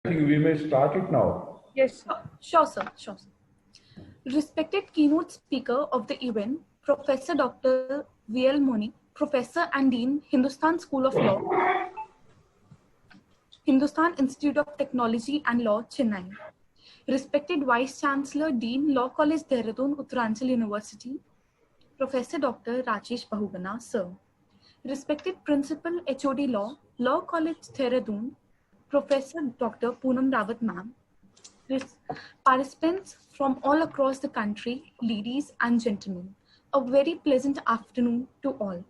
think we may start it now. Yes, sure, sir. Sure, sir. Respected keynote speaker of the event, Professor Dr. V.L. Moni, Professor and Dean, Hindustan School of Law, Hindustan Institute of Technology and Law, Chennai. Respected Vice Chancellor, Dean, Law College, Dehradun, Uttaranchal University, Professor Dr. Rajesh Bahugana, sir. Respected Principal, HOD Law, Law College, Dehradun, Professor Dr. Poonam Rawat, ma'am. Participants from all across the country, ladies and gentlemen, a very pleasant afternoon to all.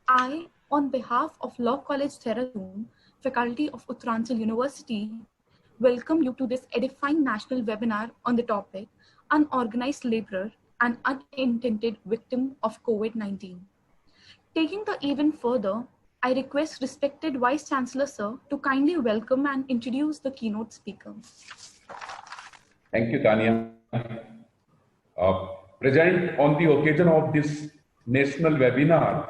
I, on behalf of Law College, Dehradun, Faculty of Uttaranchal University, welcome you to this edifying national webinar on the topic Unorganized Laborer and Unintended Victim of COVID-19. Taking the event further, I request respected Vice Chancellor Sir to kindly welcome and introduce the keynote speaker. Thank you, Tanya. Present on the occasion of this national webinar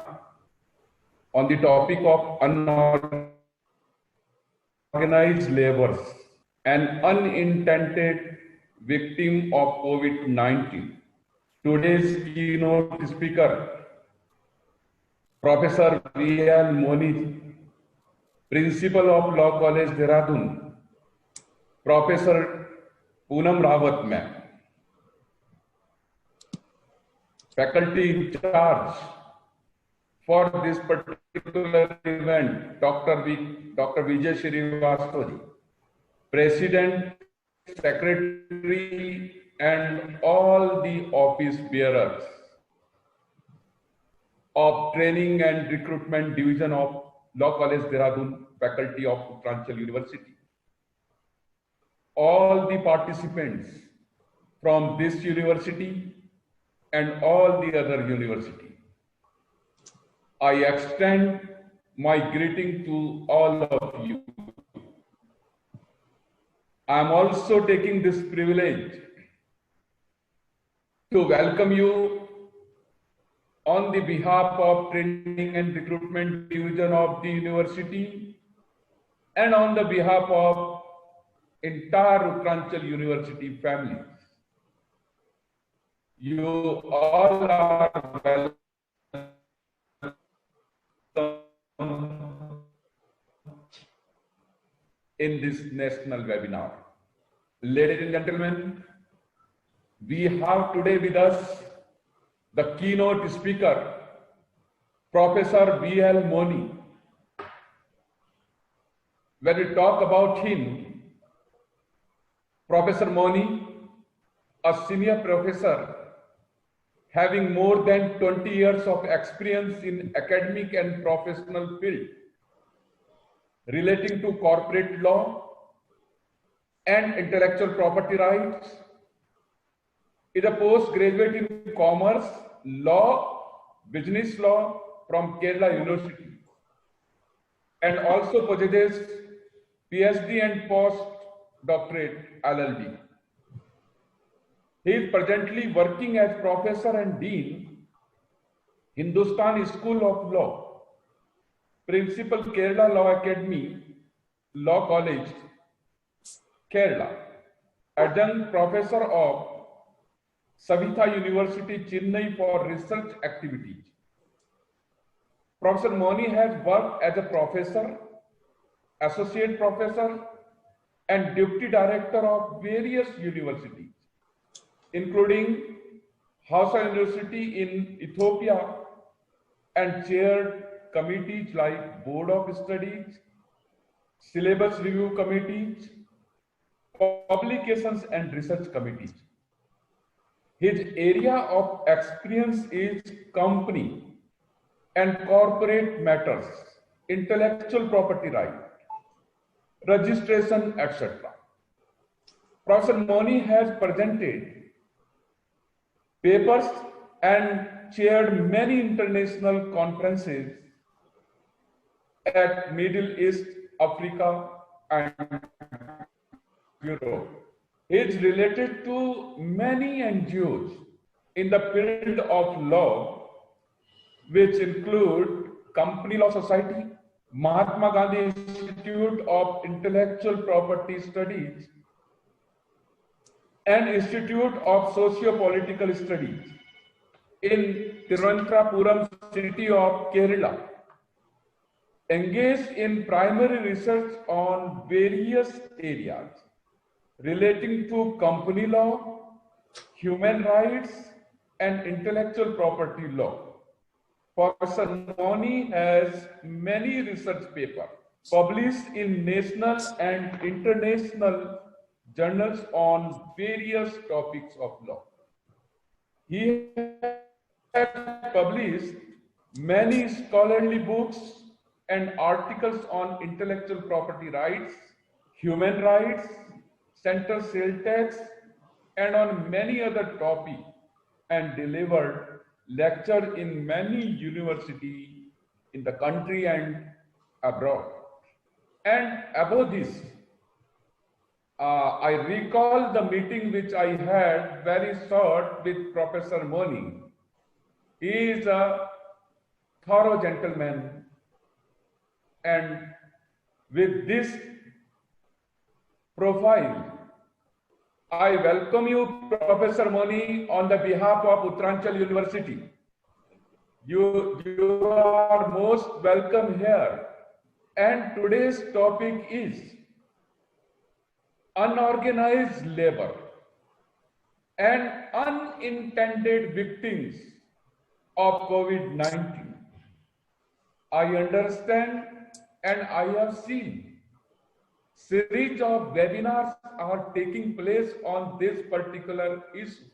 on the topic of unorganized laborers and unintended victim of COVID-19. Today's keynote speaker, Professor V.L. Moni, Principal of Law College, Dehradun, Professor Poonam Rawat, ma'am, faculty in charge for this particular event, Dr. Vijay Srivastava, President, Secretary, and all the office bearers of Training and Recruitment Division of Law College, Dehradun, Faculty of Uttaranchal University. All the participants from this university and all the other university. I extend my greeting to all of you. I am also taking this privilege to welcome you on the behalf of Training and Recruitment Division of the university and on the behalf of entire Uttaranchal University family. You all are welcome in this national webinar. Ladies and gentlemen, we have today with us the keynote speaker, Professor V.L. Moni. When we talk about him, Professor Moni, a senior professor having more than 20 years of experience in academic and professional field relating to corporate law and intellectual property rights, is a postgraduate in commerce, law, business law from Kerala University, and also possesses PhD and postdoctorate LLD. He is presently working as Professor and Dean, Hindustan School of Law, Principal Kerala Law Academy, Law College, Kerala, Adjunct Professor of Savitha University, Chennai for research activities. Professor Moni has worked as a professor, associate professor, and deputy director of various universities, including Hausa University in Ethiopia, and chaired committees like Board of Studies, Syllabus Review Committees, Publications and Research Committees. His area of experience is company and corporate matters, intellectual property right, registration, etc. Professor Moni has presented papers and chaired many international conferences at Middle East, Africa, and Europe. He is related to many NGOs in the field of law, which include Company Law Society, Mahatma Gandhi Institute of Intellectual Property Studies, and Institute of Socio-Political Studies in Tiruvananthapuram city of Kerala, engaged in primary research on various areas relating to company law, human rights, and intellectual property law. Professor Moni has many research papers published in national and international journals on various topics of law. He has published many scholarly books and articles on intellectual property rights, human rights, central sales tax, and on many other topics, and delivered lectures in many universities in the country and abroad. And above this, I recall the meeting which I had very short with Professor Moni. He is a thorough gentleman, and with this profile, I welcome you, Professor Moni, on the behalf of Uttaranchal University. You are most welcome here. And today's topic is unorganized labor and unintended victims of COVID-19. I understand and I have seen series of webinars are taking place on this particular issue.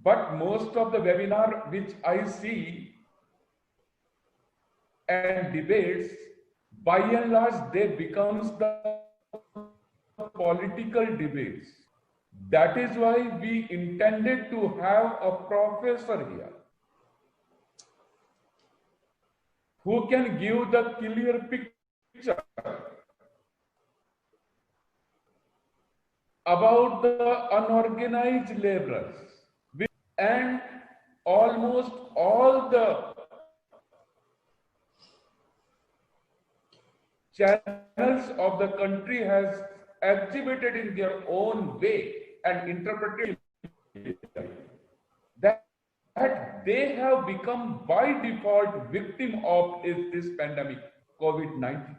But most of the webinar which I see and debates, by and large, they becomes the political debates. That is why we intended to have a professor here who can give the clear picture about the unorganized laborers and almost all the channels of the country has exhibited in their own way and interpreted that they have become by default victim of this pandemic, COVID-19.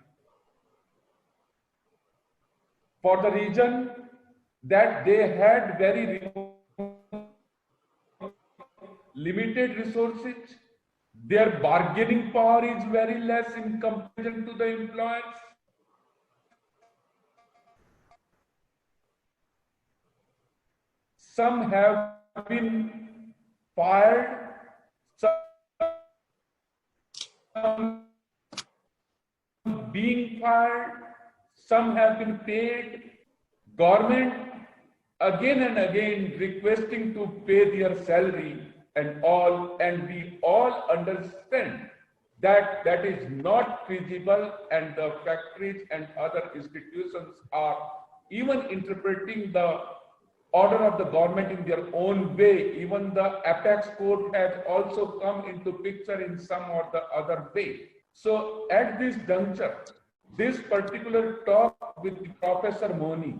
For the reason that they had very limited resources, their bargaining power is very less in comparison to the employers. Some have been fired, some being fired, some have been paid. Government again and again requesting to pay their salary and all, and we all understand that that is not feasible, and the factories and other institutions are even interpreting the order of the government in their own way. Even the apex court has also come into picture in some or the other way. So at this juncture, this particular talk with Professor Moni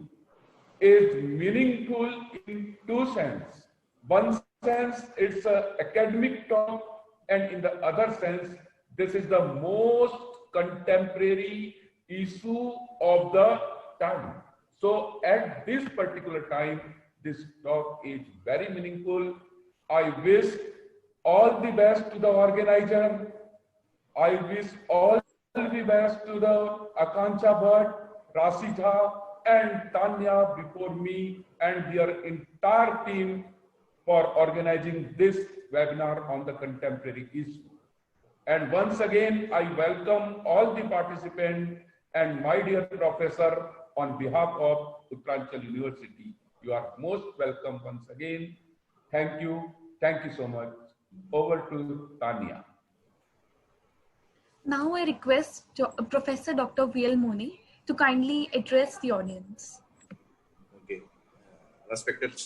is meaningful in two senses. One sense, it's an academic talk, and in the other sense, this is the most contemporary issue of the time. So at this particular time, this talk is very meaningful. I wish all the best to the organizer. I wish all the best to the Akanksha Bhatt, Rasi Jha, and Tanya before me, and their entire team for organizing this webinar on the contemporary issue. And once again, I welcome all the participants and my dear professor on behalf of Uttaranchal University. You are most welcome once again. Thank you. Thank you so much. Over to Tanya. Now I request Professor Dr. V.L. Moni to kindly address the audience. Okay. Respected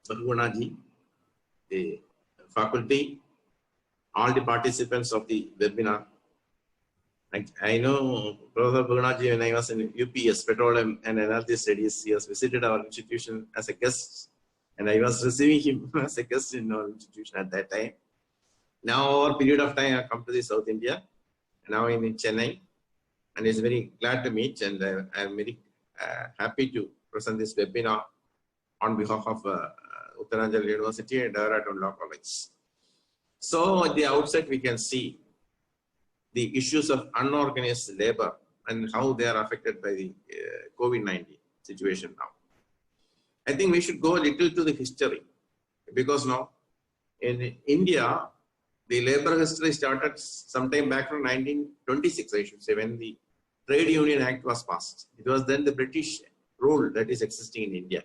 Madhuvana ji, the faculty, all the participants of the webinar. I know Professor Bugnaji, when I was in UPS, Petroleum and Energy Studies, he has visited our institution as a guest, and I was receiving him as a guest in our institution at that time. Now, over a period of time, I come to the South India. Now I'm in Chennai, and it's very glad to meet, and I'm very happy to present this webinar on behalf of Uttaranchal University and Dehradun Law College. So at the outset, we can see the issues of unorganized labor and how they are affected by the COVID-19 situation now. I think we should go a little to the history, because now in India, the labor history started sometime back from 1926, I should say, when the Trade Union Act was passed. It was then the British rule that is existing in India.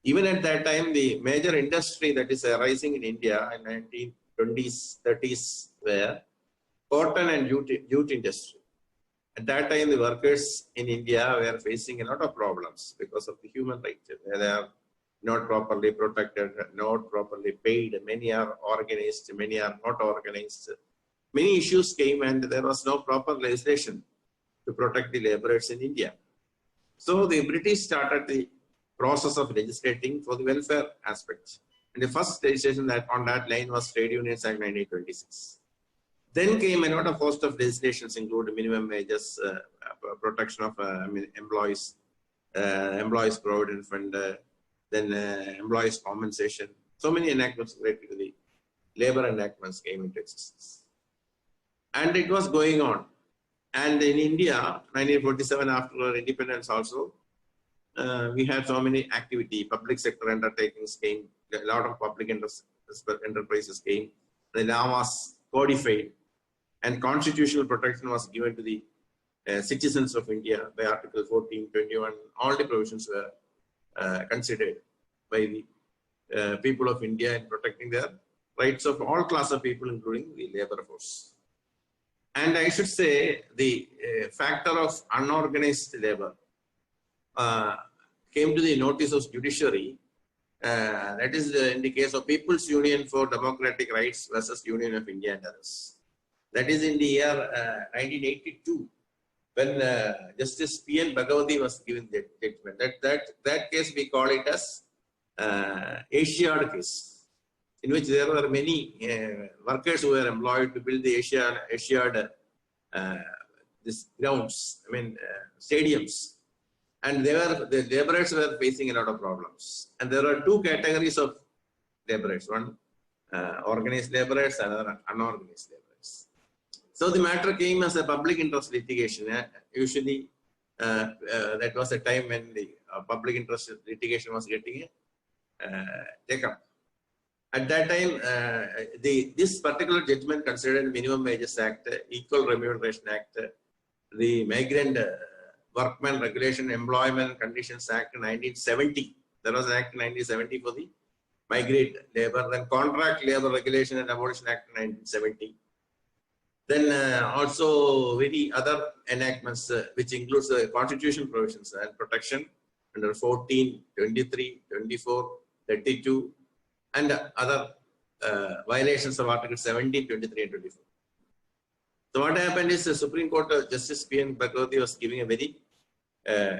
Even at that time, the major industry that is arising in India in 1920s, 30s were cotton and jute industry. At that time, the workers in India were facing a lot of problems because of the human rights. They are not properly protected, not properly paid. Many are organized, many are not organized. Many issues came, and there was no proper legislation to protect the laborers in India. So the British started the process of legislating for the welfare aspect. And the first legislation that on that line was Trade Unions Act 1926. Then came a lot of host of legislations, including minimum wages, protection of employees, employees provident fund, then employees compensation. So many enactments related to the labor enactments came into existence. And it was going on. And in India, 1947, after our independence also, we had so many activity, public sector undertakings came, a lot of public enterprises came, the law was codified, and constitutional protection was given to the citizens of India by Article 14, 21. All the provisions were considered by the people of India in protecting their rights of all class of people, including the labor force. And I should say the factor of unorganized labor came to the notice of judiciary. That is in the case of People's Union for Democratic Rights versus Union of India and others. That is in the year 1982, when Justice P.N. Bhagavati was given the judgment. That case we call it as Asiad case, in which there were many workers who were employed to build the Asiad this grounds, stadiums. And the laborers were facing a lot of problems. And there are two categories of laborers, one organized laborers, another unorganized laborers. So the matter came as a public interest litigation. Usually that was a time when the public interest litigation was getting taken up. At that time, this particular judgment considered Minimum Wages Act, Equal Remuneration Act, the Migrant Workmen Regulation Employment Conditions Act 1970. There was an act in 1970 for the migrant labor, then Contract Labor Regulation and Abolition Act 1970. Then also very other enactments, which includes the constitutional provisions and protection under 14, 23, 24, 32, and other violations of Article 17, 23, and 24. So what happened is the Supreme Court Justice P.N. Bhagavati was giving a very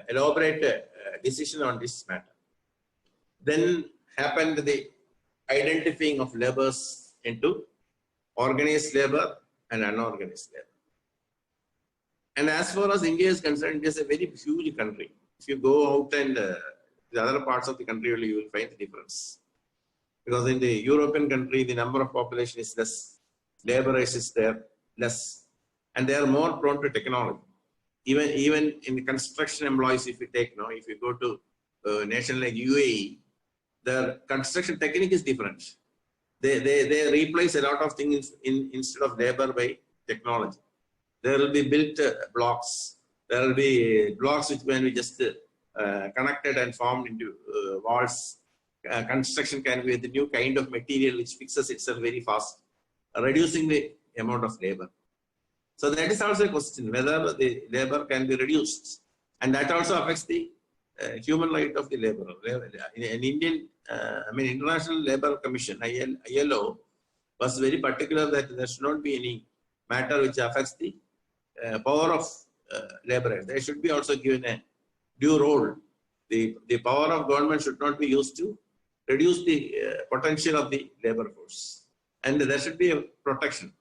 elaborate decision on this matter. Then happened the identifying of laborers into organized labor and unorganized labor. And as far as India is concerned, it is a very huge country. If you go out and the other parts of the country, you will find the difference. Because in the European country, the number of population is less, laborers is there less, and they are more prone to technology. Even in the construction employees, if you take, if you go to a nation like UAE, the construction technique is different. They replace a lot of things instead of labor by technology. There will be built blocks. There will be blocks which can be just connected and formed into walls. Construction can be with a new kind of material which fixes itself very fast, reducing the amount of labor. So that is also a question, whether the labor can be reduced. And that also affects the human right of the laborer. In Indian, International Labour Commission, ILO, was very particular that there should not be any matter which affects the power of laborers. They should be also given a due role. The power of government should not be used to reduce the potential of the labor force. And there should be a protection.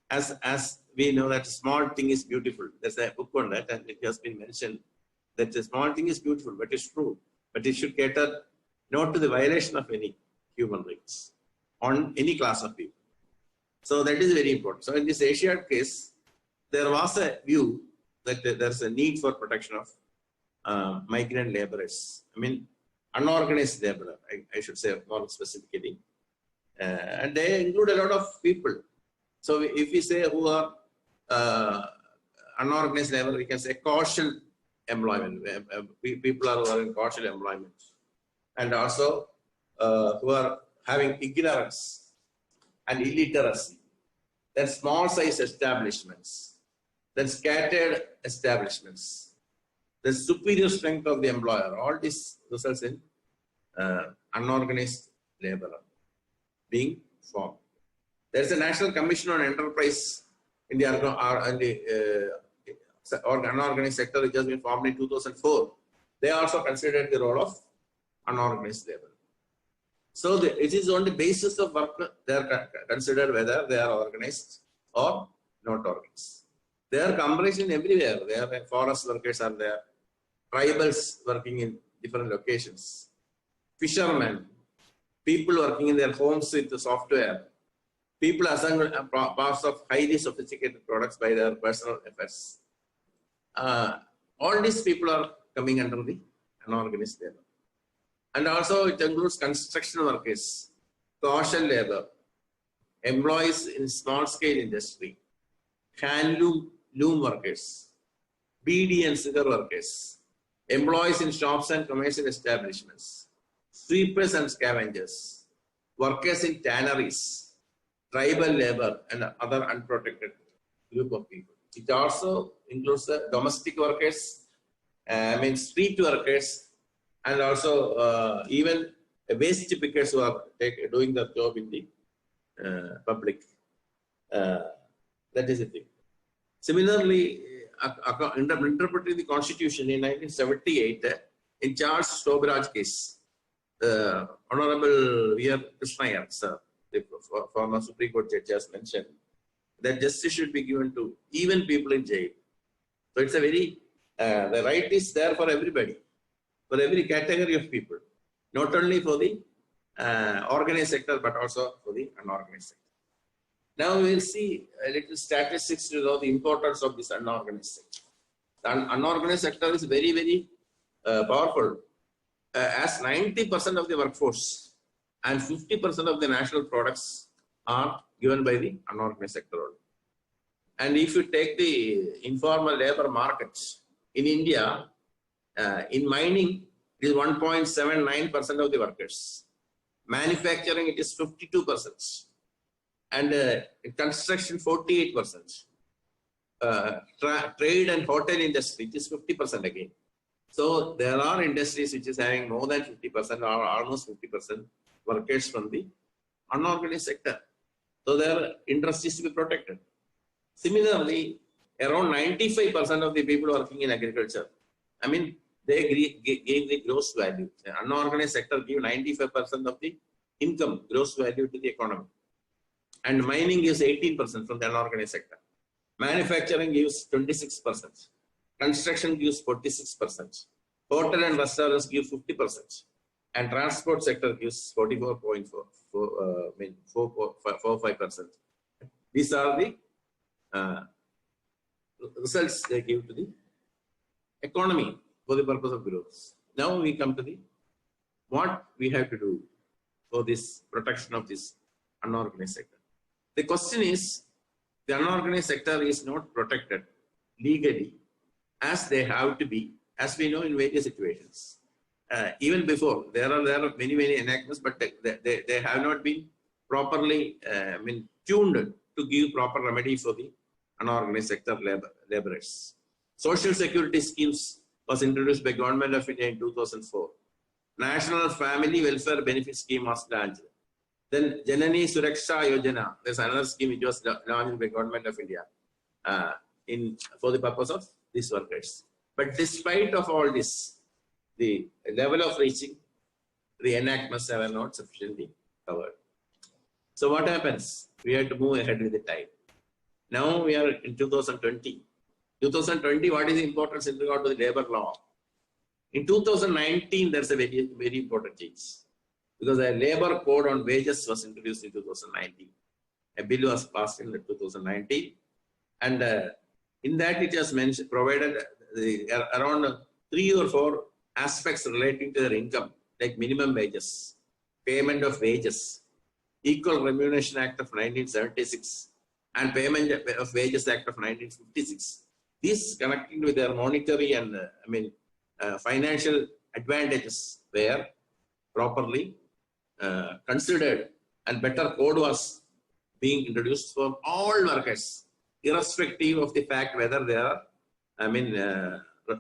As we know that small thing is beautiful. There's a book on that, and it has been mentioned that the small thing is beautiful, but it's true. But it should cater not to the violation of any human rights on any class of people. So that is very important. So in this Asiad case, there was a view that there's a need for protection of migrant laborers. I mean, unorganized laborer, I should say more specifically. And they include a lot of people. So if we say who are unorganized labor, we can say casual employment. People who are in casual employment. And also who are having ignorance and illiteracy. Then small size establishments. Then scattered establishments. The superior strength of the employer. All this results in unorganized labor being formed. There is a National Commission on Enterprise in the unorganized sector, which has been formed in 2004. They also considered the role of unorganized labor. So it is on the basis of work they are considered whether they are organized or not organized. They are comprised everywhere. There are forest workers are there, tribals working in different locations, fishermen, people working in their homes with the software, people assemble parts of highly sophisticated products by their personal efforts. All these people are coming under the unorganized labor. And also it includes construction workers, casual labor, employees in small scale industry, handloom workers, beadi and cigar workers, employees in shops and commercial establishments, sweepers and scavengers, workers in tanneries, tribal labor, and other unprotected group of people. It also includes the domestic workers, street workers, and also even waste pickers who are doing the job in the public. That is the thing. Similarly, interpreting the Constitution in 1978, in Charles Stobraj case, Honorable V.R. Krishnaiyer, sir, the former Supreme Court judge, has mentioned that justice should be given to even people in jail. So it's a very, the right is there for everybody, for every category of people, not only for the organized sector, but also for the unorganized sector. Now we will see a little statistics to know the importance of this unorganized sector. The unorganized sector is very, very powerful. As 90% of the workforce and 50% of the national products are given by the unorganized sector only. And if you take the informal labor markets in India, in mining, it is 1.79% of the workers. Manufacturing, it is 52%. And in construction, 48%. Trade and hotel industry, it is 50% again. So there are industries which is having more than 50% or almost 50% workers from the unorganized sector. So their interest is to be protected. Similarly, around 95% of the people working in agriculture, I mean, they gave the gross value. The unorganized sector give 95% of the income, gross value to the economy. And mining gives 18% from the unorganized sector. Manufacturing gives 26%. Construction gives 46%. Hotel and restaurants give 50%. And transport sector gives 44.45%. These are the results they give to the economy for the purpose of growth. Now we come to the what we have to do for this protection of this unorganized sector. The question is, the unorganized sector is not protected legally as they have to be, as we know in various situations. Even before, there are many enactments, but they have not been properly tuned to give proper remedy for the unorganized sector laborers. Social security schemes was introduced by Government of India in 2004. National Family Welfare Benefit Scheme was launched. Then Janani Suraksha Yojana, there's another scheme which was launched by Government of India for the purpose of these workers. But despite of all this, the level of reaching the enactments were not sufficiently covered. So what happens? We have to move ahead with the time. Now we are in 2020. 2020, what is the importance in regard to the labor law? In 2019, there's a very, very important change, because a labor code on wages was introduced in 2019. A bill was passed in 2019, and in that it has mentioned, provided around 3 or 4 aspects relating to their income, like minimum wages, payment of wages, Equal Remuneration Act of 1976, and Payment of Wages Act of 1956. These connecting with their monetary and financial advantages were properly considered, and better code was being introduced for all workers, irrespective of the fact whether they are,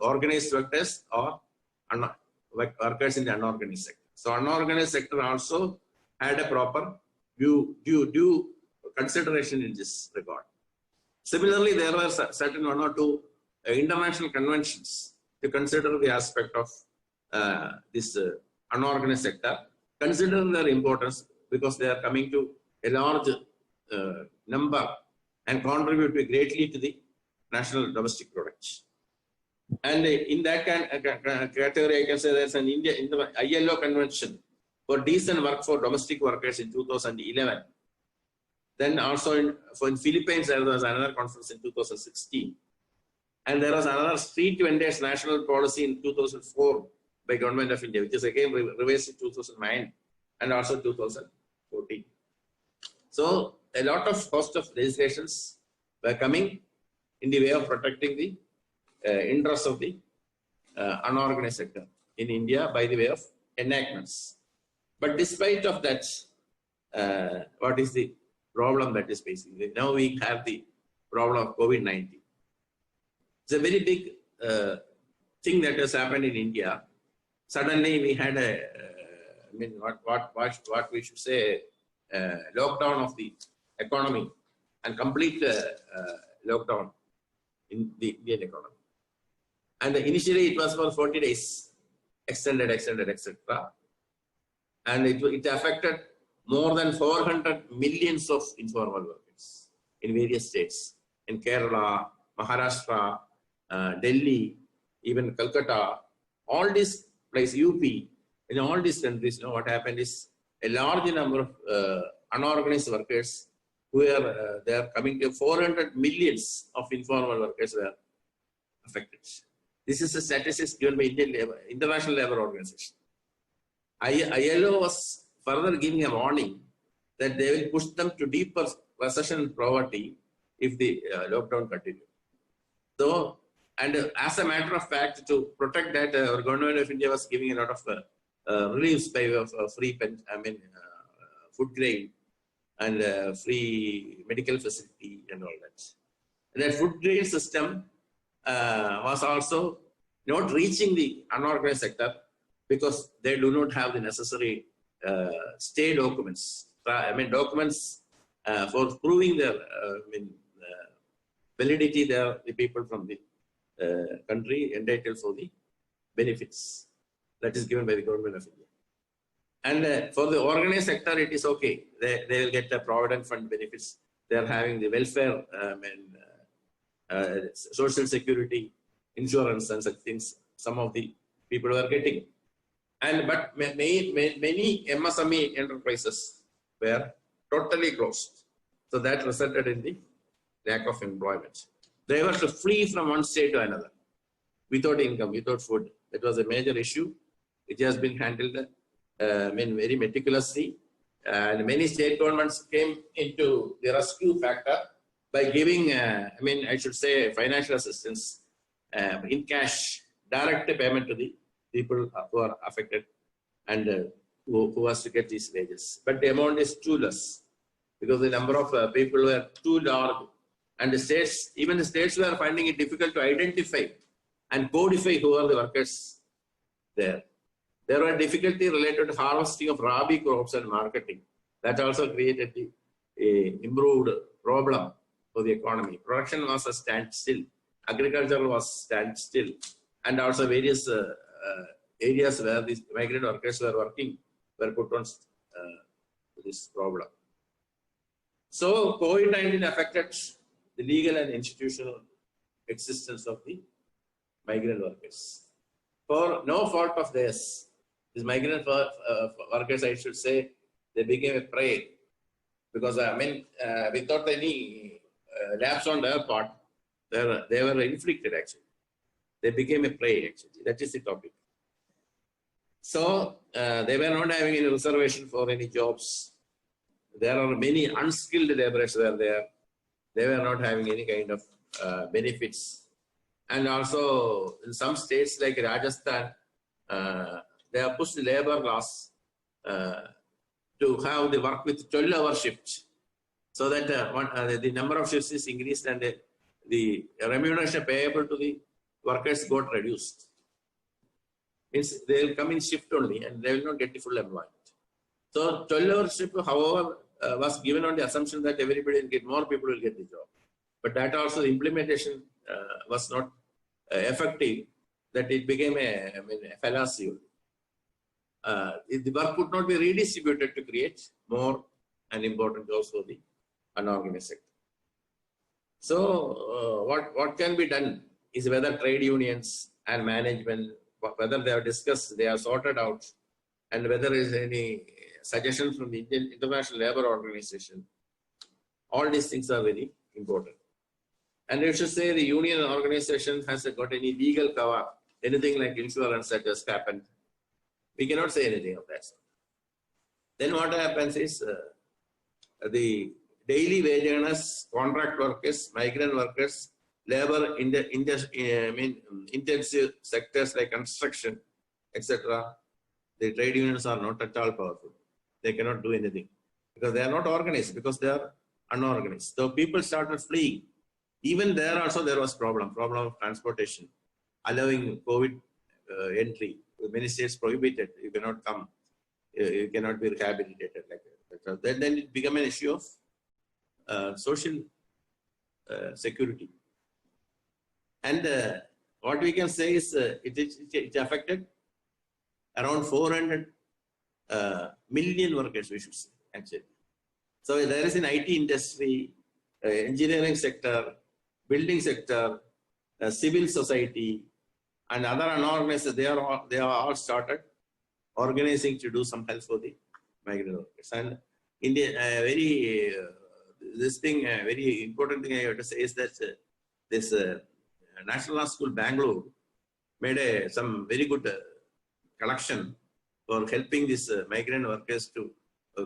organized workers or workers in the unorganized sector. So unorganized sector also had a proper due consideration in this regard. Similarly, there were certain 1 or 2 international conventions to consider the aspect of this unorganized sector, considering their importance because they are coming to a large number and contribute greatly to the national domestic product. And in that category, I can say there's an ILO convention for decent work for domestic workers in 2011. Then also in Philippines, there was another conference in 2016. And there was another street vendors national policy in 2004 by Government of India, which is again revised in 2009 and also 2014. So a lot of host of legislations were coming in the way of protecting the interests of the unorganized sector in India by the way of enactments. But despite of that, what is the problem that is facing? Now we have the problem of COVID-19. It's a very big thing that has happened in India. Suddenly we had what we should say, lockdown of the economy and complete lockdown in the Indian economy. And initially it was for 40 days, extended, etc. And it affected more than 400 millions of informal workers in various states, in Kerala, Maharashtra, Delhi, even Calcutta, all these places, UP, in all these countries, what happened is a large number of unorganized workers who are they are coming to 400 millions of informal workers were affected. This is a statistics given by International Labour Organization. ILO was further giving a warning that they will push them to deeper recession and poverty if the lockdown continues. So, and as a matter of fact, to protect that, our Government of India was giving a lot of reliefs by way of free food grain and free medical facility and all that. And that food grain system was also not reaching the unorganized sector because they do not have the necessary stay documents. Documents for proving their validity. They are the people from the country entitled for the benefits that is given by the Government of India. And for the organized sector, it is okay. They will get the Provident Fund benefits. They are having the welfare, social security, insurance and such things. Some of the people are getting. But many MSME enterprises were totally closed. So that resulted in the lack of employment. They were to flee from one state to another without income, without food. That was a major issue. It has been handled very meticulously. And many state governments came into the rescue factor by giving, I should say, financial assistance in cash, direct payment to the people who are affected and who has to get these wages. But the amount is too less because the number of people were too large, and the states, even the states were finding it difficult to identify and codify who are the workers there. There were difficulty related to harvesting of rabi crops and marketing. That also created a improved problem for the economy. Production was a standstill, agriculture was standstill, and also various areas where these migrant workers were working were put on this problem. So COVID-19 affected the legal and institutional existence of the migrant workers. For no fault of theirs, these migrant workers, I should say, they became a prey because without any lapse on their part, they were inflicted actually. They became a prey actually. That is the topic. So they were not having any reservation for any jobs. There are many unskilled laborers were there. They were not having any kind of benefits. And also in some states like Rajasthan, they have pushed the labor laws to have the work with 12-hour shift, so that the number of shifts is increased and the remuneration payable to the workers got reduced. Means they will come in shift only and they will not get the full employment. So 12-hour shift, however, was given on the assumption that everybody will get, more people will get the job. But that also the implementation was not effective, that it became a fallacy. The work could not be redistributed to create more and important jobs for the unorganized sector. So what can be done is whether trade unions and management, whether they have discussed, they have sorted out, and whether there is any suggestion from the Indian International Labour Organization. All these things are very important. And you should say the union organization has got any legal cover, anything like insurance that has happened. We cannot say anything of that. Then what happens is the daily wage earners, contract workers, migrant workers, labor in the intensive sectors like construction, etc. The trade unions are not at all powerful. They cannot do anything because they are not organized, because they are unorganized. So people started fleeing. Even there also there was problem of transportation, allowing COVID entry. Many states prohibited. You cannot come. You cannot be rehabilitated like that. Then it became an issue of social security. And what we can say is it affected around 400 million workers, we should say, actually. So there is an IT industry, engineering sector, building sector, civil society, and other unorganized. They are all started organizing to do some help for the migrant workers. And India, very important thing I have to say is that this National Law School Bangalore made some very good collection for helping these migrant workers to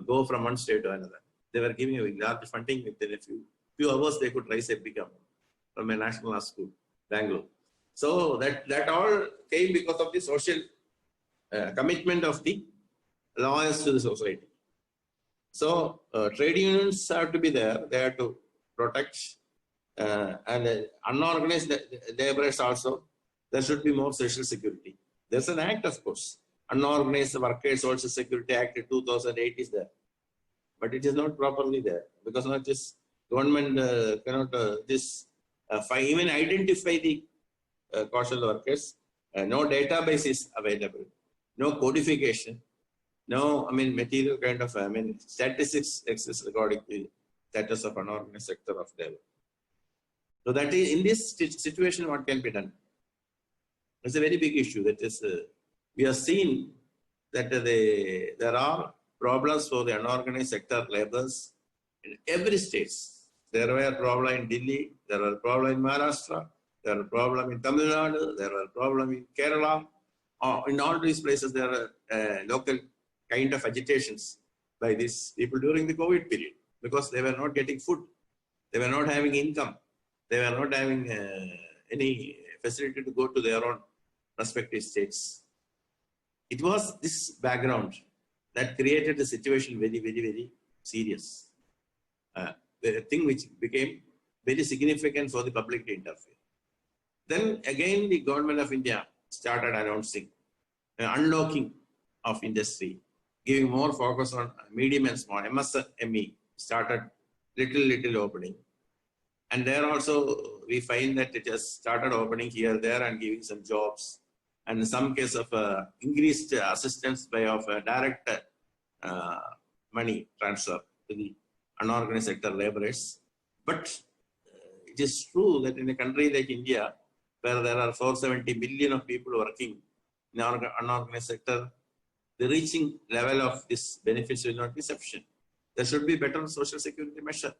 go from one state to another. They were giving a large funding. Within a few hours, they could raise a big amount from a National Law School, Bangalore. So that all came because of the social commitment of the lawyers to the society. So trade unions have to be there. They have to protect and unorganized laborers also. There should be more social security. There's an act, of course. Unorganized Workers Social Security Act 2008 is there, but it is not properly there because not just government cannot even identify the casual workers. No database is available, no codification, no material kind of statistics exists regarding the status of unorganized sector of labor. So that is, in this situation, what can be done? It's a very big issue. That is, we have seen that there are problems for the unorganized sector laborers in every state. There were problems in Delhi, there were problems in Maharashtra, there were problems in Tamil Nadu, there were problems in Kerala. In all these places, there are local kind of agitations by these people during the COVID period because they were not getting food, they were not having income, they were not having any facility to go to their own respective states. It was this background that created the situation very, very, very serious. The thing which became very significant for the public to interfere. Then again, the government of India started announcing unlocking of industry, giving more focus on medium and small. MSME started little opening. And there also we find that it has started opening here, there, and giving some jobs. And in some case of increased assistance by direct money transfer to the unorganized sector laborers. But it is true that in a country like India, where there are 470 million of people working in our unorganized sector, the reaching level of this benefits will not be sufficient. There should be better social security measure.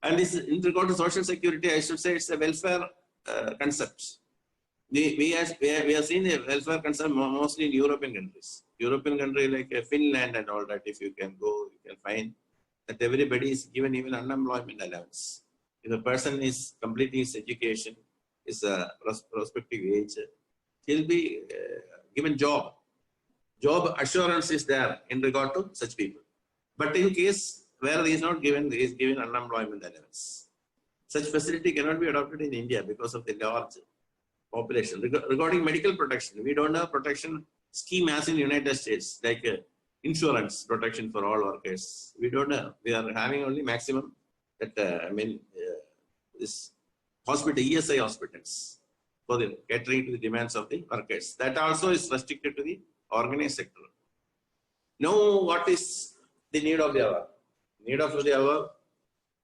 And this, in regard to social security, I should say it's a welfare concept. We have seen a welfare concept mostly in European countries. European country like Finland and all that, if you can go, you can find that everybody is given even unemployment allowance. If a person is completing his education, is a prospective age, he'll be given job. Job assurance is there in regard to such people. But in case where he is not given, he is given unemployment allowance. Such facility cannot be adopted in India because of the large population. Regarding medical protection, we don't have protection scheme as in United States, like insurance protection for all workers. We don't have. We are having only maximum that this hospital, ESI hospitals, for the catering to the demands of the workers. That also is restricted to the organized sector. Now, what is the need of the hour? Need of the hour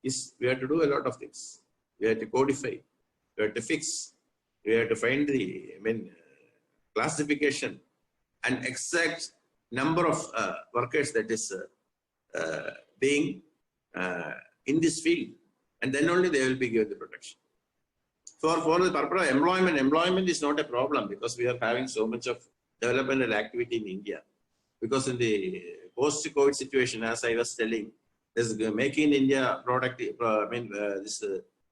is we have to do a lot of things. We have to codify, we have to fix, we have to find the classification and exact number of workers that is being in this field, and then only they will be given the protection. For the purpose of employment is not a problem because we are having so much of developmental activity in India. Because in the post-COVID situation, as I was telling, this Make in India product, this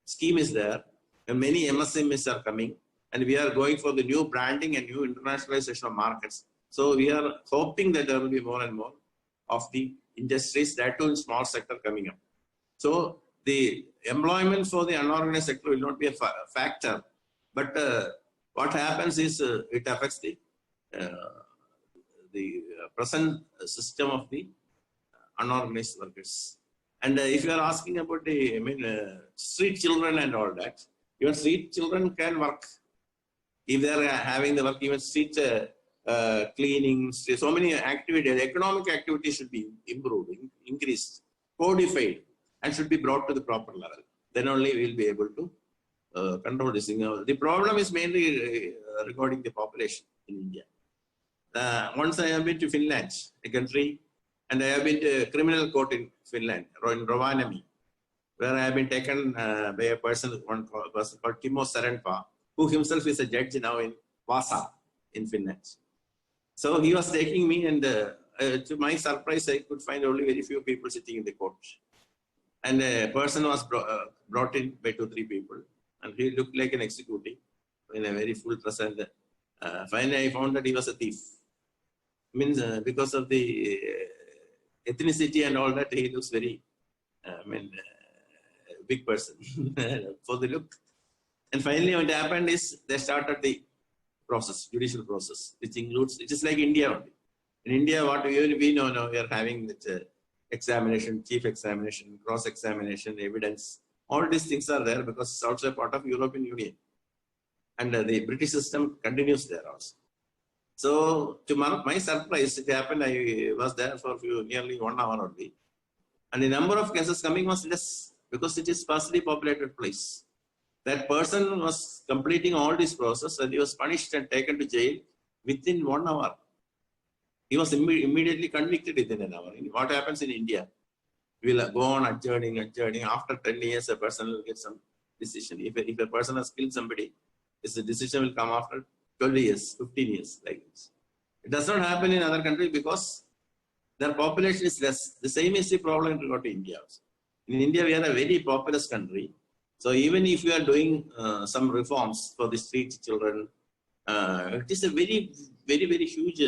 scheme is there, and many MSMEs are coming, and we are going for the new branding and new internationalization of markets. So we are hoping that there will be more and more of the industries that too in small sector coming up. So the employment for the unorganized sector will not be a factor, but what happens is it affects the present system of the unorganized workers. And if you are asking about the street children and all that, even street children can work if they are having the work, even street cleaning, so many activities, economic activities should be improved, increased, codified, and should be brought to the proper level. Then only we will be able to control this thing. The problem is mainly regarding the population in India. Once I have been to Finland, a country, and I have been to a criminal court in Finland, in Rovaniemi, where I have been taken by a person called Timo Sarenpa, who himself is a judge now in Vasa in Finland. So he was taking me, and to my surprise, I could find only very few people sitting in the court. And a person was brought in by 2-3 people, and he looked like an executive in a very full dress. And finally, I found that he was a thief. Means because of the ethnicity and all that, he looks very, big person for the look. And finally, what happened is they started the process, judicial process, which includes, it is like India only. In India, what we know now, we are having that examination, chief examination, cross-examination, evidence. All these things are there because it's also a part of European Union. And the British system continues there also. So to my surprise, it happened, I was there for nearly 1 hour only. And the number of cases coming was less because it is sparsely populated place. That person was completing all this process and he was punished and taken to jail within 1 hour. He was immediately convicted within an hour. What happens in India? We will go on adjourning. After 10 years, a person will get some decision. If a person has killed somebody, the decision will come after 12 years, 15 years, like this. It does not happen in other countries because their population is less. The same is the problem in regard to India also. In India, we are a very populous country. So even if we are doing some reforms for the street children, it is a very, very, very huge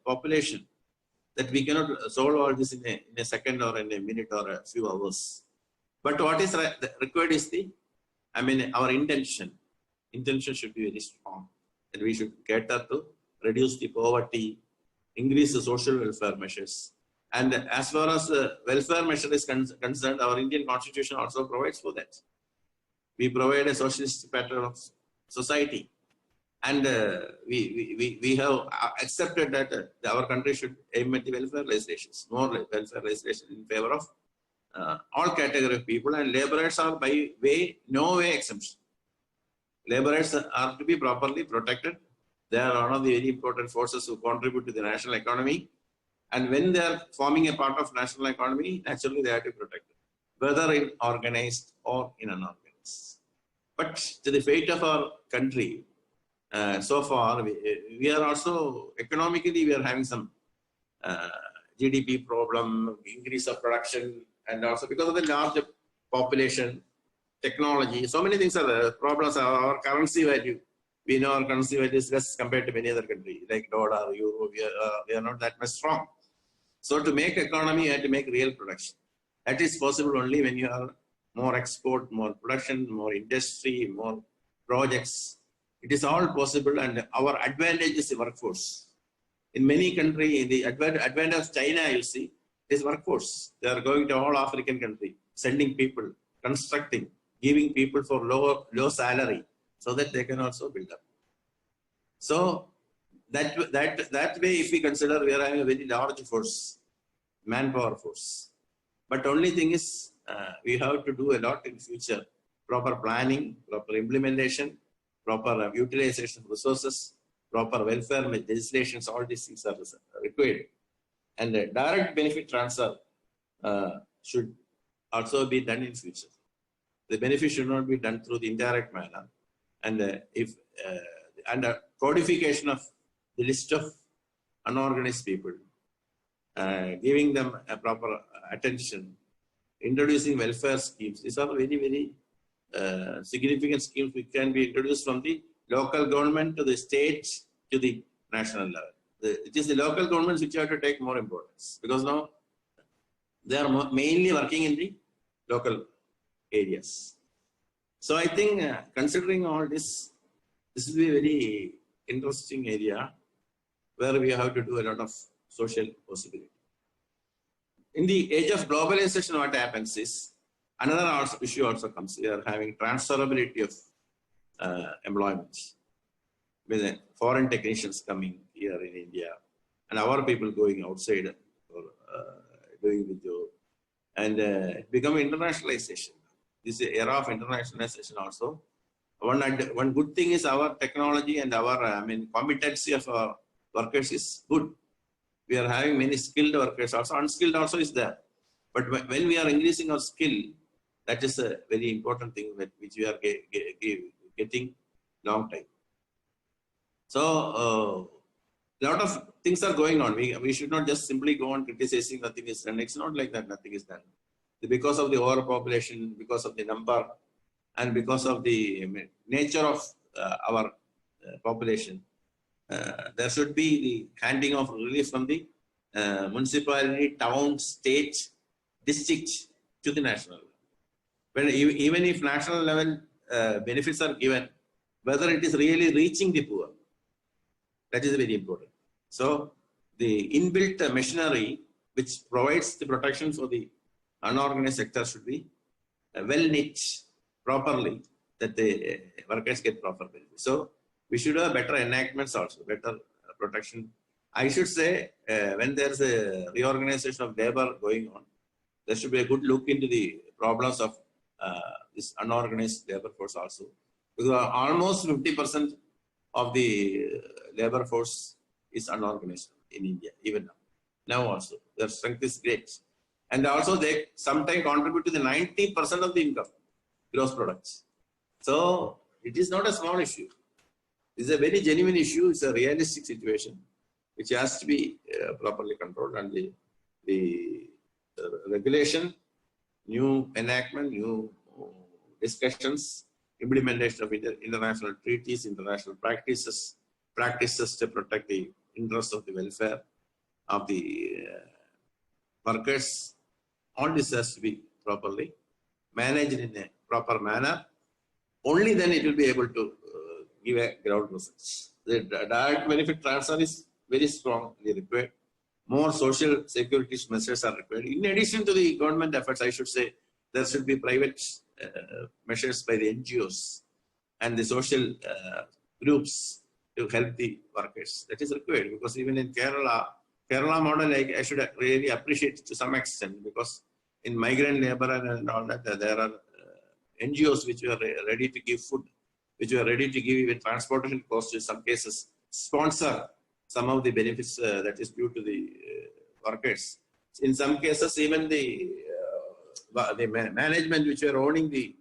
population that we cannot solve all this in a second or in a minute or a few hours. But what is required is our intention. Intention should be very strong. And we should cater to reduce the poverty increase the social welfare measures. And as far as the welfare measure is concerned, our Indian constitution also provides for that. We provide a socialist pattern of society. And we have accepted that our country should aim at the welfare legislations, more welfare legislation in favor of all category of people, and laborers are by way, no way exemption. Laborers are to be properly protected. They are one of the very important forces who contribute to the national economy. And when they are forming a part of national economy, naturally they are to be protected, whether in organized or in unorganized. But to the fate of our country, so far, we are also, economically, we are having some GDP problem, increase of production, and also because of the large population, technology, so many things are there. Problems are our currency value. We know our currency value is less compared to many other countries, like dollar, euro, we are not that much strong. So to make economy, you have to make real production. That is possible only when you have more export, more production, more industry, more projects. It is all possible, and our advantage is the workforce. In many countries, the advantage of China, you see, is workforce. They are going to all African countries, sending people, constructing, giving people for low salary, so that they can also build up. So that way, if we consider, we are having a very large force, manpower force. But only thing is, we have to do a lot in future. Proper planning, proper implementation, proper utilization of resources, proper welfare legislations, all these things are required. And the direct benefit transfer should also be done in future. The benefit should not be done through the indirect manner. And under codification of the list of unorganized people, giving them a proper attention, introducing welfare schemes, these are very, very significant schemes which can be introduced from the local government to the state to the national level. It is the local governments which have to take more importance, because now they are mainly working in the local areas. So I think considering all this, this will be a very interesting area where we have to do a lot of social possibility. In the age of globalization, what happens is, another issue also comes. We are having transferability of employment, with foreign technicians coming here in India, and our people going outside for doing the job, and becoming internationalization. This era of internationalization also. One good thing is our technology and our competency of our workers is good. We are having many skilled workers also. Unskilled also is there. But when we are increasing our skill, that is a very important thing which we are getting long time. So a lot of things are going on. We should not just simply go on criticizing nothing is done. It's not like that nothing is done. Because of the overpopulation, because of the number, and because of the nature of our population, there should be the handing of relief from the municipality, town, state, district to the national level. When even if national level benefits are given, whether it is really reaching the poor, that is very important. So the inbuilt machinery which provides the protection for the unorganized sector should be well knit properly, that the workers get proper benefits. So we should have better enactments also, better protection. I should say, when there is a reorganization of labor going on, there should be a good look into the problems of this unorganized labor force also. Because almost 50% of the labor force is unorganized in India, even now. Now also, their strength is great. And also they sometimes contribute to the 90% of the income, gross products. So it is not a small issue. It's a very genuine issue. It's a realistic situation which has to be properly controlled. And the regulation, new enactment, new discussions, implementation of international treaties, international practices to protect the interests of the welfare of the workers. All this has to be properly managed in a proper manner. Only then it will be able to give a ground results. The direct benefit transfer is very strongly required. More social security measures are required. In addition to the government efforts, I should say, there should be private measures by the NGOs and the social groups to help the workers. That is required, because even in Kerala model, I should really appreciate to some extent, because in migrant labor and all that, there are NGOs which are ready to give food, which are ready to give even transportation costs in some cases, sponsor some of the benefits that is due to the workers. In some cases, even the management which were owning the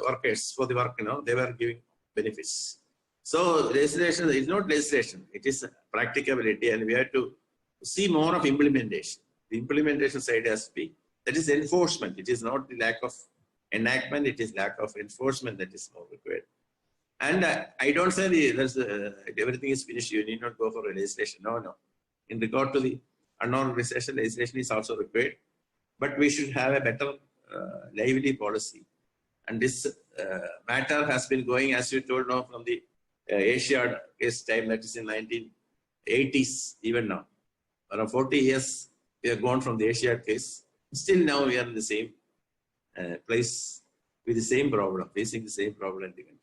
workers for the work, they were giving benefits. So legislation is not legislation, it is practicability, and we have to see more of implementation. The implementation side has to be, that is enforcement. It is not the lack of enactment, it is lack of enforcement that is more required. And I don't say everything is finished, you need not go for a legislation. No. In regard to the unorganized legislation is also required, but we should have a better lively policy. And this matter has been going, as you told now, from the Asiad case time, that is in 1980s, even now. Around 40 years, we have gone from the Asiad case. Still now we are in the same place with the same problem, facing the same problem in the country.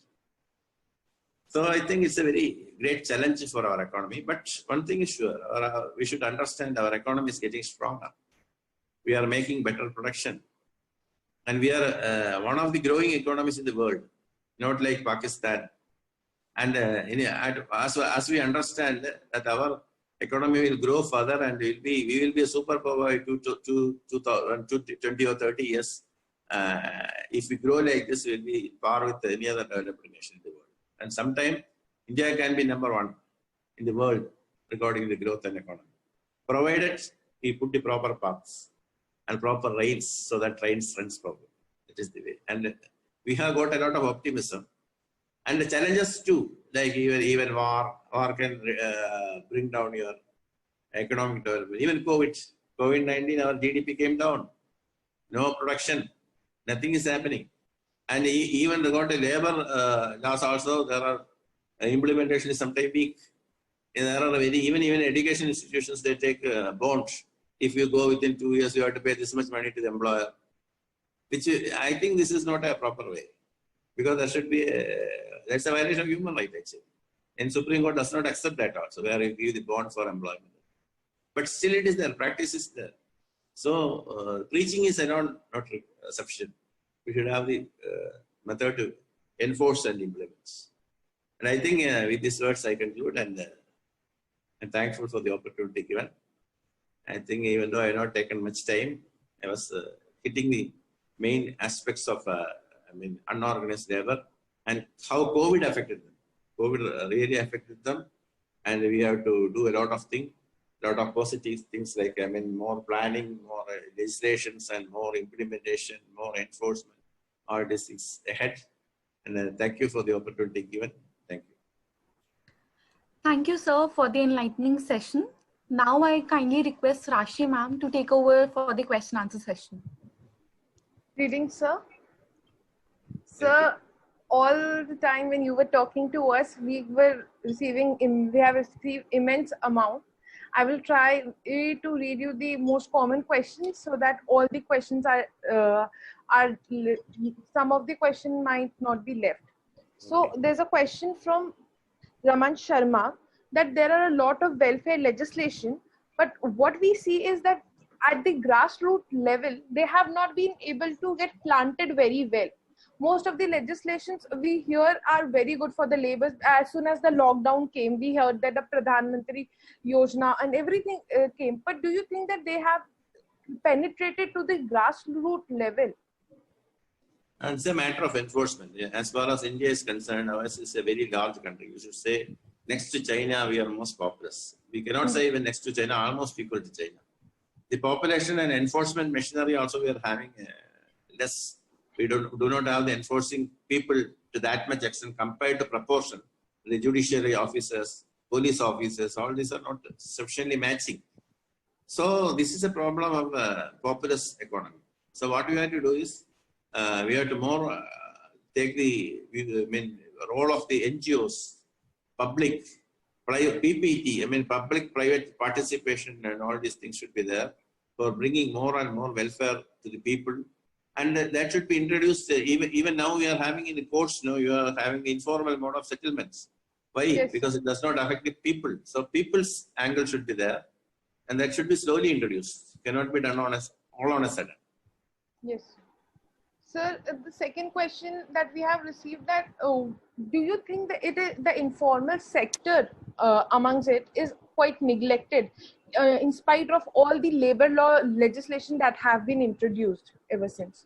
So I think it's a very great challenge for our economy. But one thing is sure, we should understand our economy is getting stronger. We are making better production. And we are one of the growing economies in the world, not like Pakistan. And as we understand that our economy will grow further and we will be a superpower in 20 or 30 years. If we grow like this, we will be par with any other developed nation in the world. And sometime India can be number one in the world regarding the growth and economy, provided we put the proper paths and proper rails so that trains runs properly. That is the way. And we have got a lot of optimism. And the challenges too, like even war can bring down your economic development. Even COVID-19, our GDP came down. No production, nothing is happening. And even regard to labor laws also, there are implementation is sometimes weak. And there are even education institutions, they take bonds. If you go within 2 years, you have to pay this much money to the employer. Which I think this is not a proper way. Because there should be that's a violation of human rights actually. And Supreme Court does not accept that also, where you give the bond for employment. But still it is there, practice is there. So preaching is not sufficient. We should have the method to enforce and implement. And I think with these words I conclude, and I'm thankful for the opportunity given. I think even though I have not taken much time, I was hitting the main aspects of unorganized labor and how COVID affected them. COVID really affected them, and we have to do a lot of things, a lot of positive things like more planning, more legislations, and more implementation, more enforcement. All these things ahead. And thank you for the opportunity given. Thank you. Thank you, sir, for the enlightening session. Now I kindly request Rashi ma'am to take over for the question answer session. Greetings, sir. Sir, all the time when you were talking to us, we have received immense amount. I will try to read you the most common questions so that all the questions are some of the question might not be left. So there's a question from Raman Sharma that there are a lot of welfare legislation, but what we see is that at the grassroots level, they have not been able to get planted very well. Most of the legislations we hear are very good for the labour. As soon as the lockdown came, we heard that the Pradhan Mantri Yojana and everything came. But do you think that they have penetrated to the grassroots level? And it's a matter of enforcement. As far as India is concerned, ours is a very large country. You should say next to China, we are most populous. We cannot say even next to China, almost equal to China. The population and enforcement machinery also we are having less. We do not have the enforcing people to that much extent compared to proportion. The judiciary officers, police officers, all these are not sufficiently matching. So this is a problem of populous economy. So what we have to do is we have to more take the role of the NGOs, public, PPT, I mean public-private participation and all these things should be there for bringing more and more welfare to the people. And that should be introduced. Even now we are having in the courts, you are having the informal mode of settlements. Why? Yes. Because it does not affect the people. So people's angle should be there. And that should be slowly introduced. Cannot be done all on a sudden. Yes. Sir, the second question that we have received that, do you think that the informal sector amongst it is quite neglected in spite of all the labor law legislation that have been introduced ever since?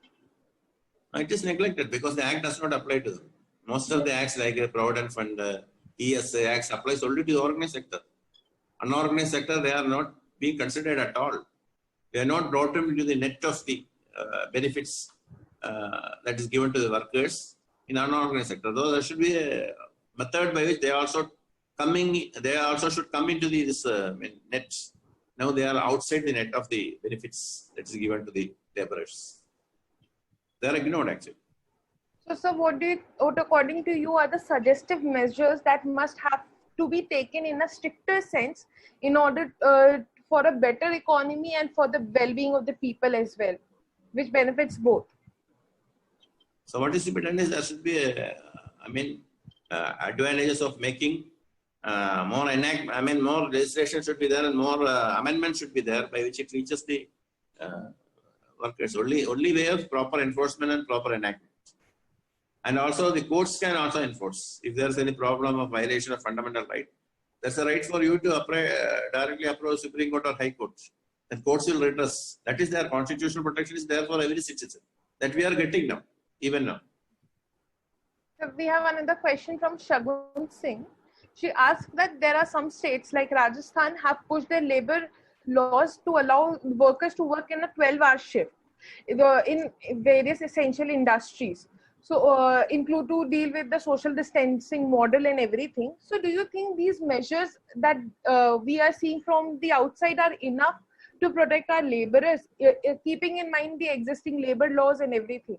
It is neglected because the act does not apply to them. Most of the acts like Provident Fund, ESA acts applies only to the organized sector. Unorganized sector, they are not being considered at all. They are not brought into the net of the benefits that is given to the workers in unorganized sector. Though there should be a method by which they also should come into this net. Now they are outside the net of the benefits that is given to the laborers. They are ignored actually. So, sir, what according to you are the suggestive measures that must have to be taken in a stricter sense in order for a better economy and for the well-being of the people as well, which benefits both? So what is to be done is there should be advantages of making more legislation should be there and more amendments should be there by which it reaches the workers. Only way of proper enforcement and proper enactment. And also the courts can also enforce. If there is any problem of violation of fundamental right, there's a right for you to directly approach Supreme Court or High Court. And courts will redress. That is their constitutional protection is there for every citizen. That we are getting now, even now. So we have another question from Shagun Singh. She asked that there are some states like Rajasthan have pushed their labor laws to allow workers to work in a 12-hour shift in various essential industries. So include to deal with the social distancing model and everything. So do you think these measures that we are seeing from the outside are enough to protect our laborers, keeping in mind the existing labor laws and everything?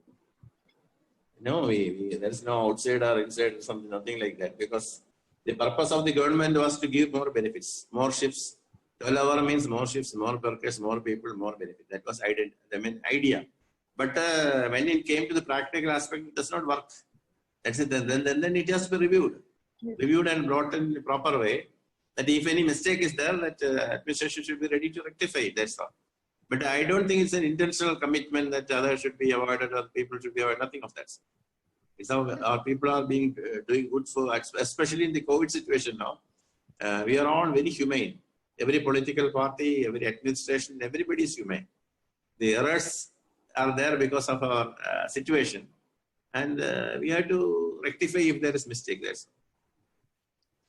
No, there is no outside or inside, something, nothing like that. Because the purpose of the government was to give more benefits, more shifts. 12 hours means more shifts, more workers, more people, more benefit. That was idea. But when it came to the practical aspect, it does not work. That's it. Then it has to be reviewed. Yes. Reviewed and brought in the proper way. That if any mistake is there, that administration should be ready to rectify it. That's all. But I don't think it's an intentional commitment that others should be avoided or people should be avoided. Nothing of that. It's how our people are doing good for, especially in the COVID situation now. We are all very humane. Every political party, every administration, everybody is humane. The errors are there because of our situation, and we have to rectify if there is mistake there.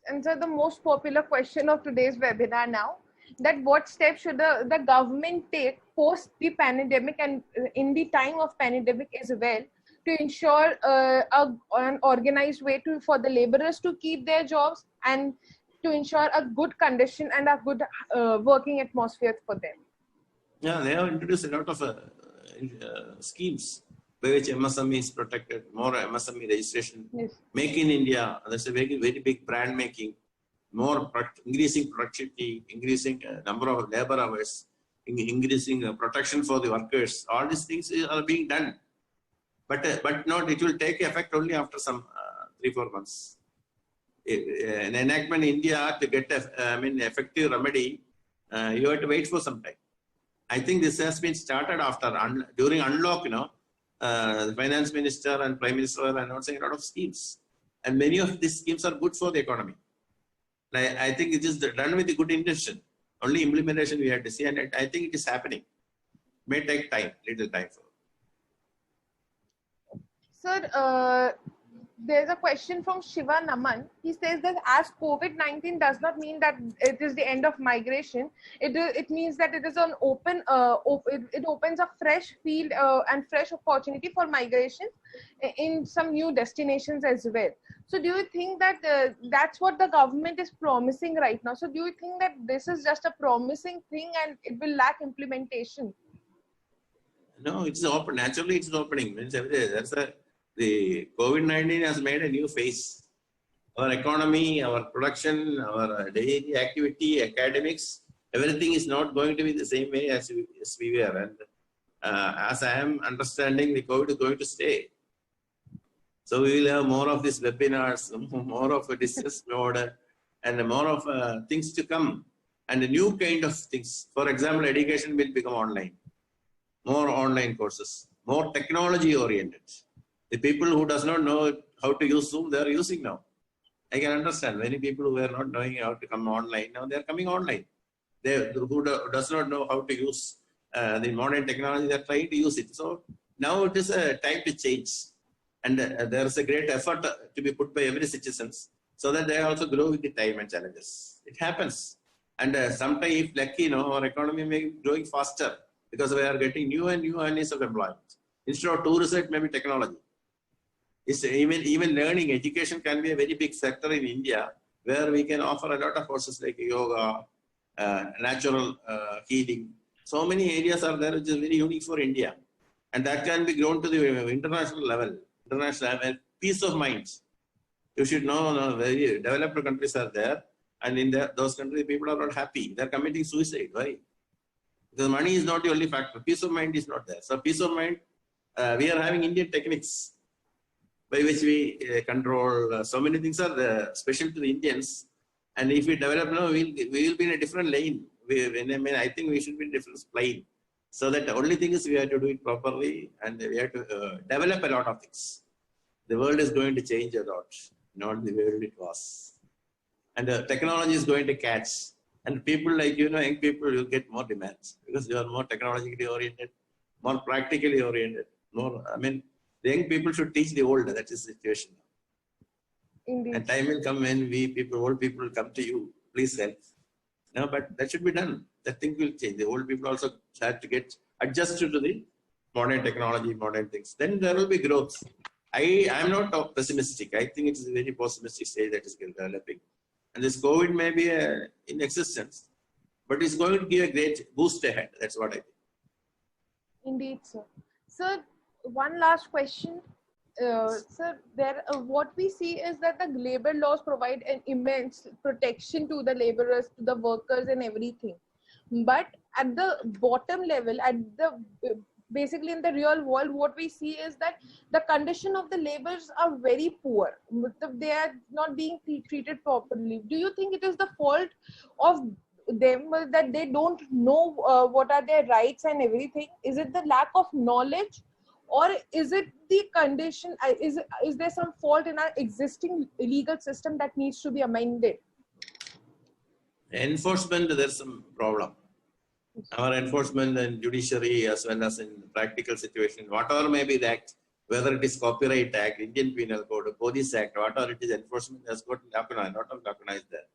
And so the most popular question of today's webinar now, that what steps should the government take post the pandemic and in the time of pandemic as well to ensure an organized way for the laborers to keep their jobs and to ensure a good condition and a good working atmosphere for them? Yeah, they have introduced a lot of schemes by which MSME is protected, more MSME registration. Yes. Make in India, that's a very, very big brand making, more increasing productivity, increasing number of labor hours, increasing protection for the workers. All these things are being done. But not, it will take effect only after some 3-4 months. An enactment in India to get effective remedy, you have to wait for some time. I think this has been started after during unlock. The finance minister and prime minister are announcing a lot of schemes, and many of these schemes are good for the economy. I think it is done with a good intention. Only implementation we have to see, and I think it is happening. May take time, little time for. Sir, there's a question from Shiva Naman. He says that as COVID-19 does not mean that it is the end of migration, it means that it is an it opens a fresh field and fresh opportunity for migration in some new destinations as well. So do you think that that's what the government is promising right now? So do you think that this is just a promising thing and it will lack implementation? No, it's open. Naturally, it's opening. Means every day. The COVID-19 has made a new phase. Our economy, our production, our daily activity, academics, everything is not going to be the same way as we were. And as I am understanding, the COVID is going to stay. So we will have more of these webinars, more of a distance mode, and more of things to come, and a new kind of things. For example, education will become online, more online courses, more technology oriented. The people who does not know how to use Zoom, they are using now. I can understand many people who were not knowing how to come online, now they are coming online. They who does not know how to use the modern technology, they are trying to use it. So now it is a time to change. And there is a great effort to be put by every citizens so that they also grow with the time and challenges. It happens. And sometimes, if lucky, our economy may be growing faster because we are getting new and new earnings of employment. Instead of tourism, it may be technology. It's even learning, education can be a very big sector in India where we can offer a lot of courses like yoga, natural healing. So many areas are there which is very unique for India. And that can be grown to the international level. Peace of mind. You should know, very developed countries are there, and in those countries people are not happy. They are committing suicide. Why? Because money is not the only factor. Peace of mind is not there. So peace of mind, we are having Indian techniques by which we control. So many things are there, special to the Indians. And if we develop now, we will be in a different lane. I think we should be in a different plane. So that the only thing is we have to do it properly, and we have to develop a lot of things. The world is going to change a lot, not the world it was. And technology is going to catch. And people like, young people, will get more demands because they are more technologically oriented, more practically oriented. The young people should teach the old. That is the situation. Indeed. And time will come when old people will come to you. Please help. No, but that should be done. That thing will change. The old people also have to get adjusted to the modern technology, modern things. Then there will be growth. I am not pessimistic. I think it is a very pessimistic stage that is developing. And this COVID may be in existence, but it's going to give a great boost ahead. That's what I think. Indeed, sir. Sir, one last question. Sir, what we see is that the labor laws provide an immense protection to the laborers, to the workers and everything. But at the bottom level, basically in the real world, what we see is that the condition of the laborers are very poor. They are not being treated properly. Do you think it is the fault of them that they don't know what are their rights and everything? Is it the lack of knowledge? Or is it the condition, is there some fault in our existing legal system that needs to be amended? Enforcement, there's some problem. Our enforcement and judiciary, as well as in practical situation, whatever may be the act, whether it is Copyright Act, Indian Penal Code, Police Act, whatever it is, enforcement has got lacuna, lot of lacuna is there.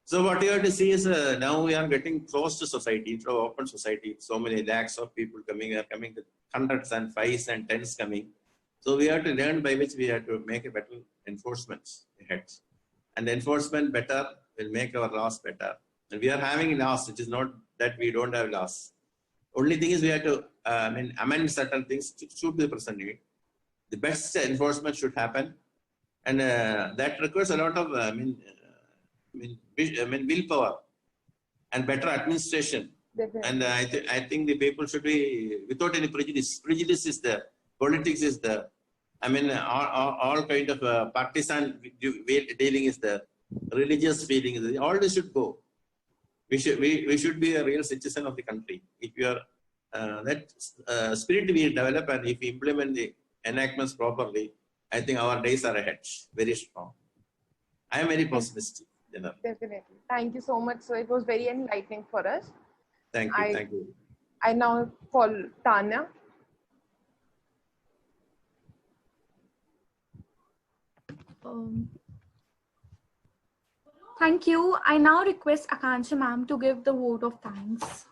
So what you have to see is now we are getting close to society, into open society. So many lakhs of people coming, are coming to hundreds and fives and tens coming. So we have to learn by which we have to make a better enforcement ahead. And enforcement better will make our laws better. And we are having laws. It is not that we don't have laws. Only thing is we have to amend certain things to suit the present need. The best enforcement should happen, and that requires a lot of willpower and better administration. Definitely. And I think the people should be without any prejudice. Prejudice is there. Politics is there. All kind of partisan dealing is there. Religious feeling is there. All this should go. We should be a real citizen of the country. If you are that spirit we develop, and if we implement the enactments properly, I think our days are ahead. Very strong. I am very pessimistic. Definitely. Thank you so much, sir. It was very enlightening for us. Thank you. Thank you. I now call Tanya. Thank you. I now request Akansha ma'am to give the vote of thanks.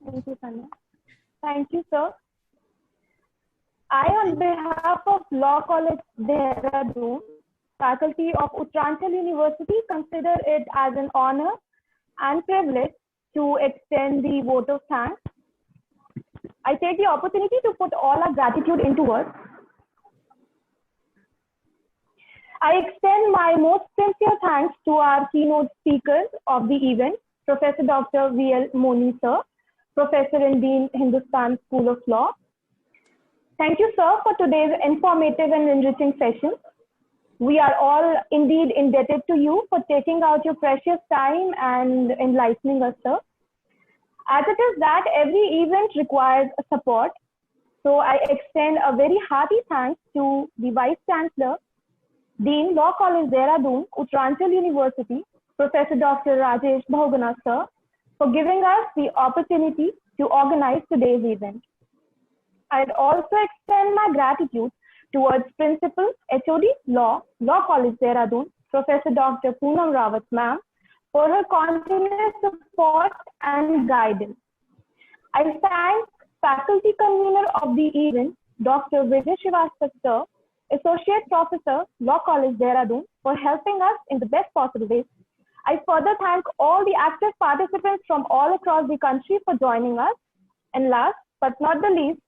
Thank you, Tanya. Thank you, sir. I, on behalf of Law College Dehradun, faculty of Uttaranchal University, consider it as an honor and privilege to extend the vote of thanks. I take the opportunity to put all our gratitude into words. I extend my most sincere thanks to our keynote speakers of the event, Professor Dr. V.L. Moni, sir, Professor and Dean, Hindustan School of Law. Thank you, sir, for today's informative and enriching session. We are all indeed indebted to you for taking out your precious time and enlightening us, sir. As it is that every event requires support, so I extend a very hearty thanks to the Vice Chancellor, Dean, Law College, Dehradun, Uttaranchal University, Professor Dr. Rajesh Bahuguna, sir, for giving us the opportunity to organize today's event. I'd also extend my gratitude towards Principal, HOD, Law College, Dehradun, Professor Dr. Poonam Rawat, ma'am, for her continuous support and guidance. I thank Faculty Convener of the event, Dr. Vijay Srivastava, sir, Associate Professor, Law College, Dehradun, for helping us in the best possible way. I further thank all the active participants from all across the country for joining us. And last but not the least,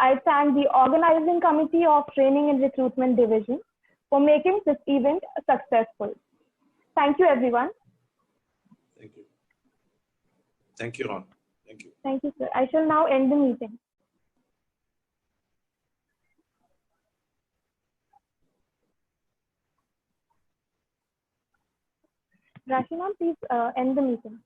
I thank the Organizing Committee of Training and Recruitment Division for making this event successful. Thank you, everyone. Thank you. Thank you, Ron. Thank you. Thank you, sir. I shall now end the meeting. Rashi ma'am, please end the meeting.